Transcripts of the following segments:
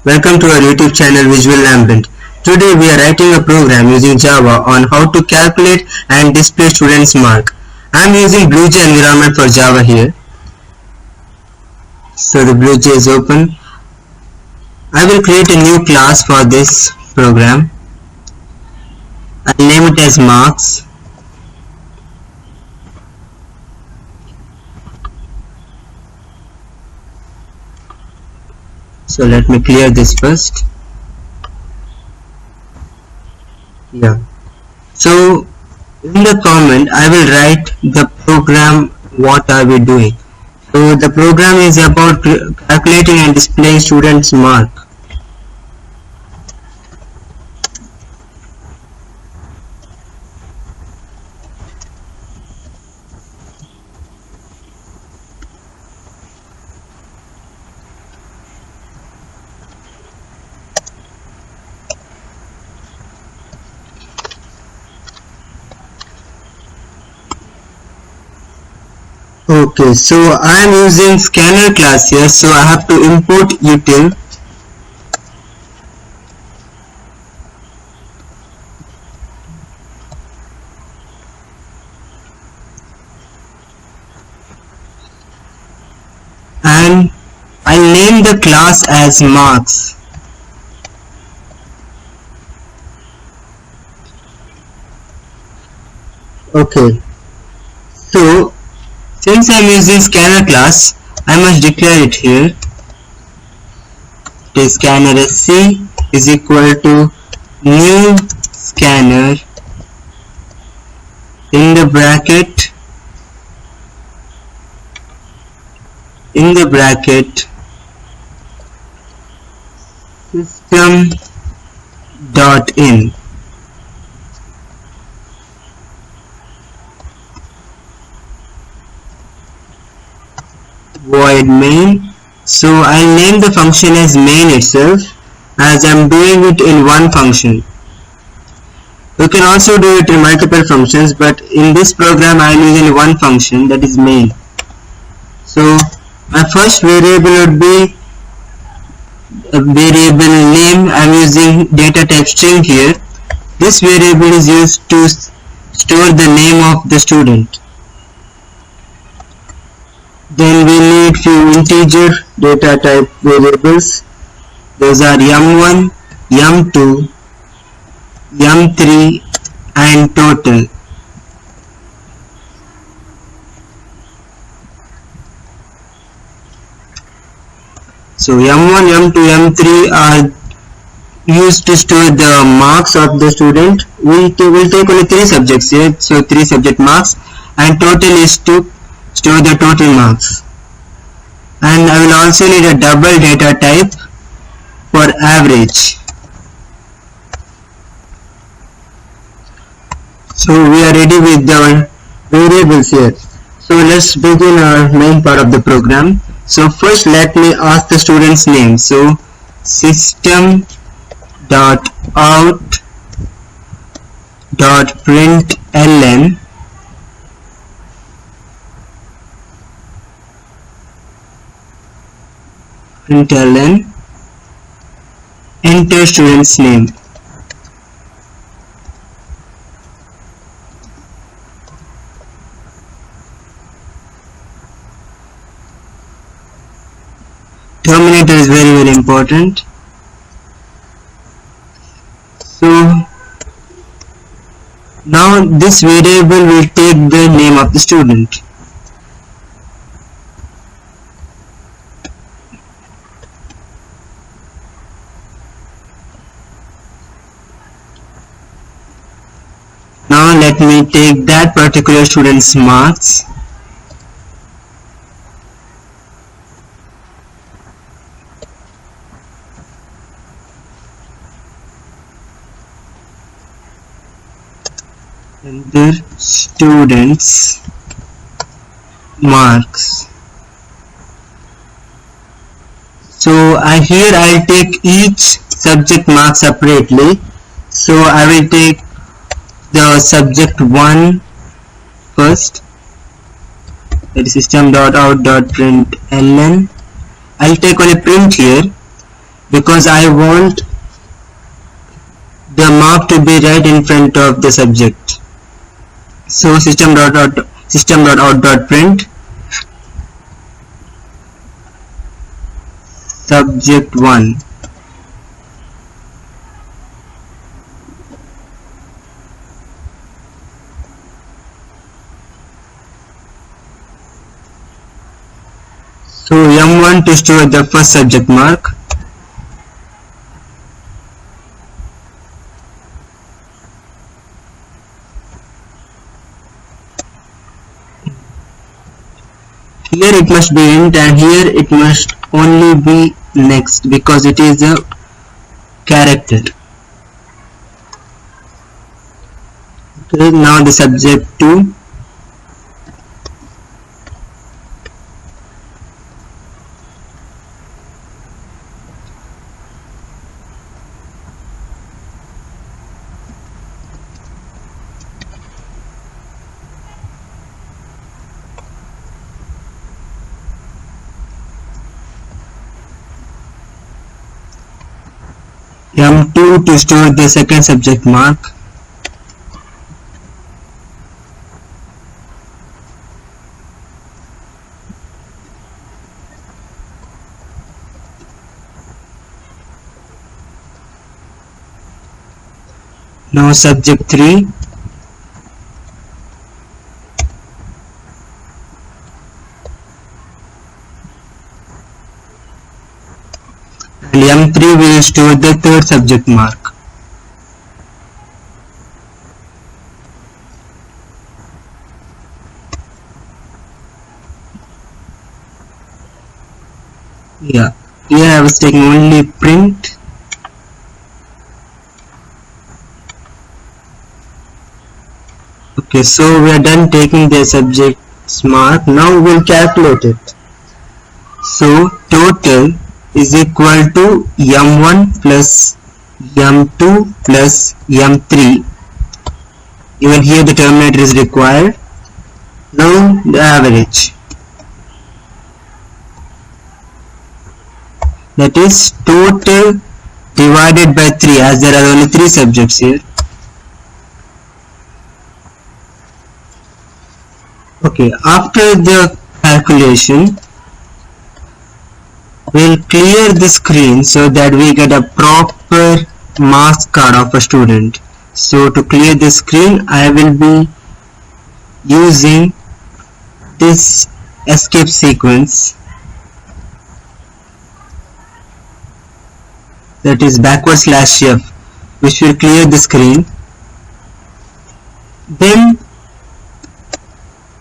Welcome to our YouTube channel Visual Ambient. Today we are writing a program using Java on how to calculate and display students' mark. I am using BLUEJ environment for Java here. So the BLUEJ is open. I will create a new class for this program. I'll name it as marks. So let me clear this first. So in the comment I will write the program what are we doing. So the program is about calculating and displaying students' mark. Okay, so I am using scanner class here, so I have to import util and I'll name the class as marks. Okay, so since I am using scanner class, I must declare it here. It is scanner sc is equal to new scanner in the bracket system.in. void main. So I'll name the function as main itself, as I'm doing it in one function. You can also do it in multiple functions, but in this program I'm using one function, that is main. So my first variable would be a variable name. I'm using data type string here. This variable is used to store the name of the student. Then we need few integer data type variables. Those are yum1, yum2, yum3 and total. So yum1, yum2, yum3 are used to store the marks of the student. We will take only 3 subjects here, so 3 subject marks, and total is to store the total marks. And I will also need a double data type for average. So we are ready with the variables here. So let's begin our main part of the program. So first let me ask the student's name. So system.out.println enter student's name. Terminator is very important. So now this variable will take the name of the student. Now let me take that particular student's marks. Enter students marks. So here I'll take each subject mark separately. So I will take the subject 1 first, that is system.out.println. I'll take only print here. because I want the mark to be right in front of the subject. So system.out.print subject1. So M1 to store the first subject mark. Here it must be int and here it must only be next because it is a character. Okay, now the subject 2. M2 to store the second subject mark. Now subject 3. And M3 will store the third subject mark. Yeah, here I was taking only print. Okay, so we are done taking the subject's mark. Now we will calculate it. So total is equal to M1 plus M2 plus M3. Even here the terminator is required. Now the average. That is total divided by 3, as there are only 3 subjects here. Okay, after the calculation, we'll clear the screen so that we get a proper marks card of a student. So to clear the screen, I will be using this escape sequence, that is /F, which will clear the screen. Then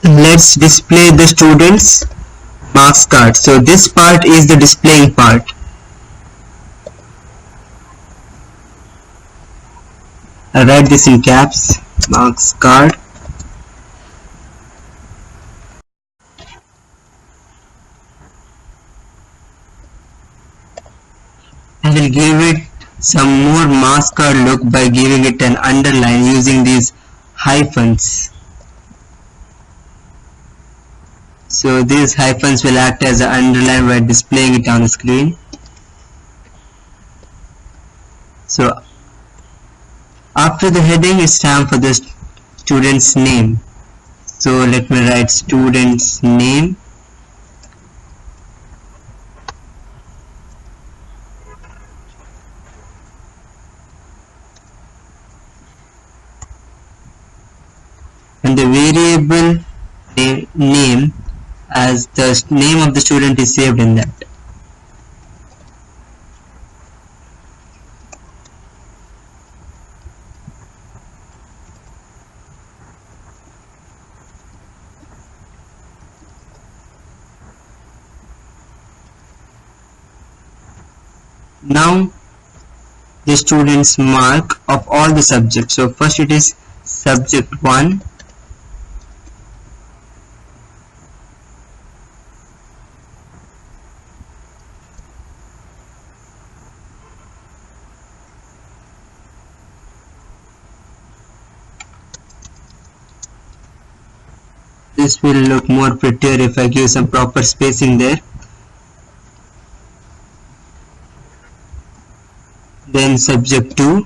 let's display the student's marks card. So this part is the displaying part. I write this in caps, marks card. I will give it some more marks card look by giving it an underline using these hyphens. So these hyphens will act as an underline while displaying it on the screen. So after the heading, it's time for the student's name. So let me write student's name. And the variable name, as the name of the student is saved in that. Now the student's mark of all the subjects. So first it is subject 1. This will look more prettier if I give some proper spacing there. then subject 2,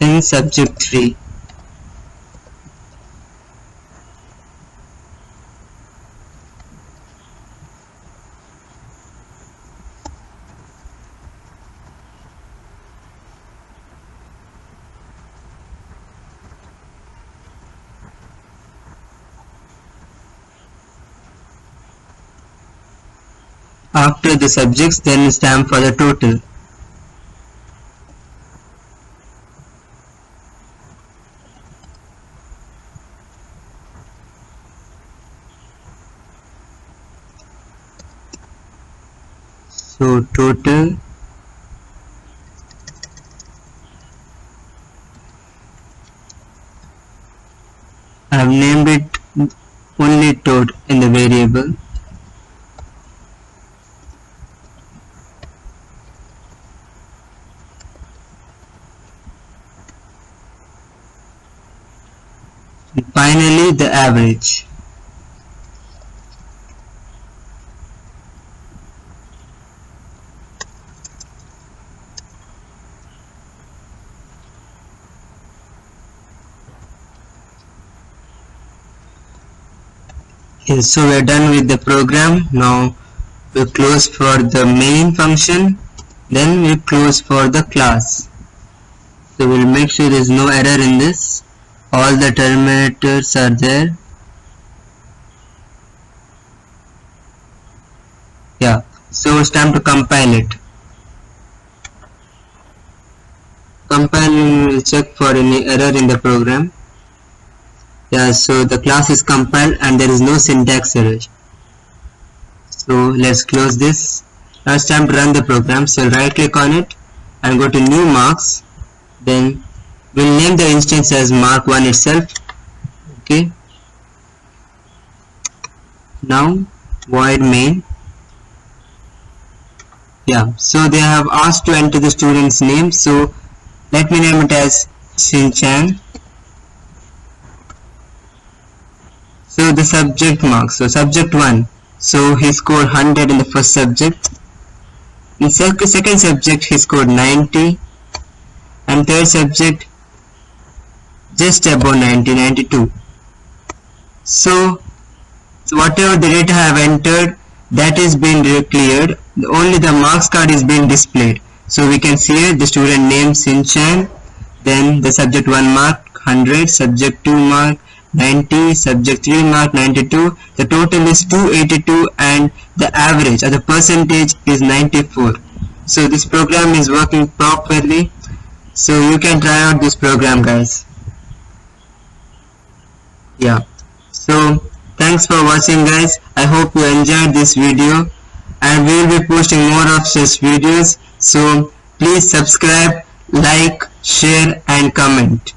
then subject 3. After the subjects, then stamp for the total. So total I have named it only tot in the variable. And finally the average. Okay, so we are done with the program. Now we close for the main function, then we close for the class. So we'll make sure there is no error in this. All the terminators are there. Yeah, so it's time to compile it. Compiling will check for any error in the program. Yeah, so the class is compiled and there is no syntax error. So let's close this. Now it's time to run the program. So right click on it and go to new marks. Then we'll name the instance as mark1 itself. Okay. Now void main. Yeah, so they have asked to enter the student's name. So let me name it as Shinchan. So the subject marks, so subject 1, so he scored 100 in the first subject. In second subject he scored 90, and third subject just above 90, 92. So whatever the data I have entered, that is being cleared. Only the marks card is being displayed. So we can see here the student name Shinchan, then the subject 1 mark 100, subject 2 mark 90, subject 3 mark 92, the total is 282 and the average or the percentage is 94. So this program is working properly. So you can try out this program, guys. Yeah. So thanks for watching, guys. I hope you enjoyed this video and we will be posting more of such videos. So please subscribe, like, share and comment.